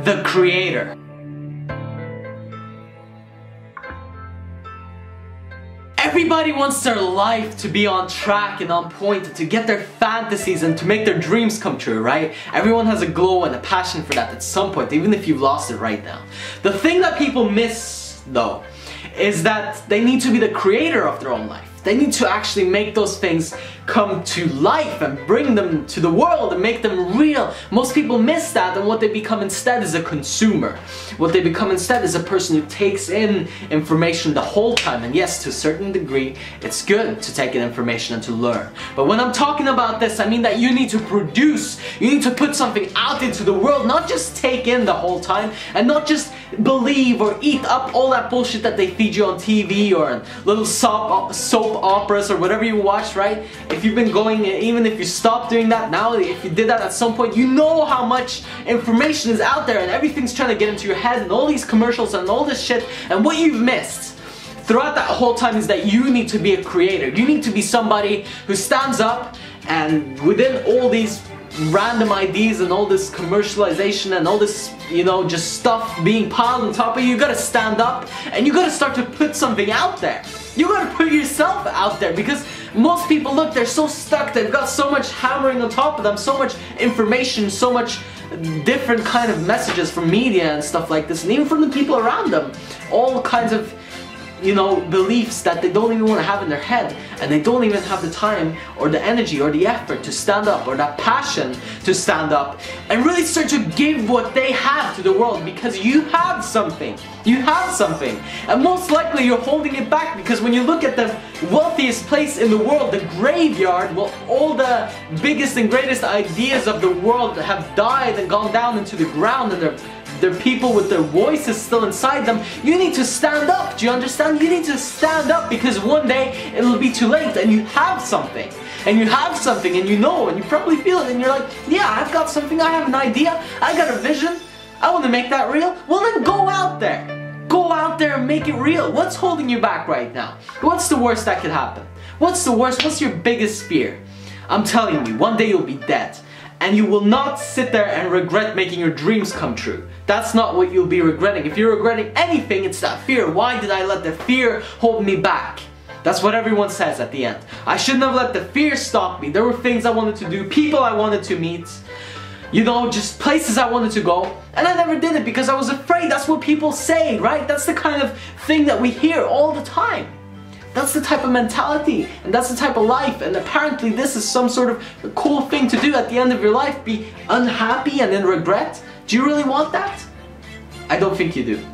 the creator. Everybody wants their life to be on track and on point, to get their fantasies and to make their dreams come true, right? Everyone has a glow and a passion for that at some point, even if you've lost it right now. The thing that people miss, though, is that they need to be the creator of their own life. They need to actually make those things come to life and bring them to the world and make them real. Most people miss that, and what they become instead is a consumer. What they become instead is a person who takes in information the whole time. And yes, to a certain degree, it's good to take in information and to learn. But when I'm talking about this, I mean that you need to produce. You need to put something out into the world, not just take in the whole time, and not just believe or eat up all that bullshit that they feed you on TV or in little soap operas or whatever you watch, right? If you've been going, even if you stopped doing that now, if you did that at some point, you know how much information is out there and everything's trying to get into your head and all these commercials and all this shit. And what you've missed throughout that whole time is that you need to be a creator. You need to be somebody who stands up, and within all these random ideas and all this commercialization and all this, you know, just stuff being piled on top of you, you gotta stand up and you gotta start to put something out there. You gotta put yourself out there, because most people, look, they're so stuck, they've got so much hammering on top of them, so much information, so much different kind of messages from media and stuff like this, and even from the people around them. All kinds of, you know, beliefs that they don't even want to have in their head, and they don't even have the time or the energy or the effort to stand up, or that passion to stand up and really start to give what they have to the world, because you have something. You have something, and most likely you're holding it back, because when you look at the wealthiest place in the world, the graveyard, well, all the biggest and greatest ideas of the world have died and gone down into the ground, and they're people with their voices still inside them. You need to stand up, do you understand? You need to stand up, because one day it'll be too late and you have something. And you have something, and you know, and you probably feel it, and you're like, yeah, I've got something, I have an idea, I got a vision, I want to make that real. Well, then go out there. Go out there and make it real. What's holding you back right now? What's the worst that could happen? What's the worst? What's your biggest fear? I'm telling you, one day you'll be dead. And you will not sit there and regret making your dreams come true. That's not what you'll be regretting. If you're regretting anything, it's that fear. Why did I let the fear hold me back? That's what everyone says at the end. I shouldn't have let the fear stop me. There were things I wanted to do, people I wanted to meet, you know, just places I wanted to go, and I never did it because I was afraid. That's what people say, right? That's the kind of thing that we hear all the time. That's the type of mentality, and that's the type of life, and apparently this is some sort of cool thing to do at the end of your life, be unhappy and in regret. Do you really want that? I don't think you do.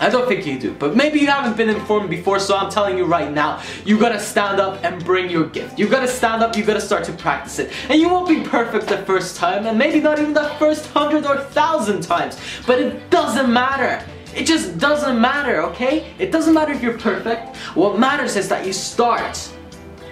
I don't think you do, but maybe you haven't been informed before, so I'm telling you right now, you gotta stand up and bring your gift. You gotta stand up, you gotta start to practice it. And you won't be perfect the first time, and maybe not even the first 100 or 1,000 times, but it doesn't matter. It just doesn't matter, okay? It doesn't matter if you're perfect. What matters is that you start.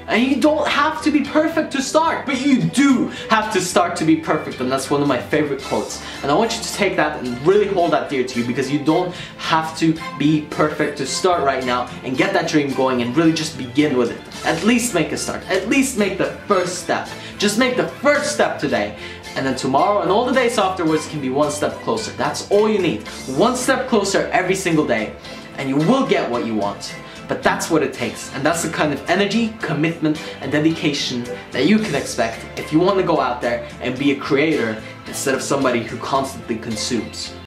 And you don't have to be perfect to start, but you do have to start to be perfect, and that's one of my favorite quotes. And I want you to take that and really hold that dear to you, because you don't have to be perfect to start right now and get that dream going and really just begin with it. At least make a start. At least make the first step. Just make the first step today. And then tomorrow and all the days afterwards can be one step closer. That's all you need. One step closer every single day, and you will get what you want. But that's what it takes, and that's the kind of energy, commitment, and dedication that you can expect if you want to go out there and be a creator instead of somebody who constantly consumes.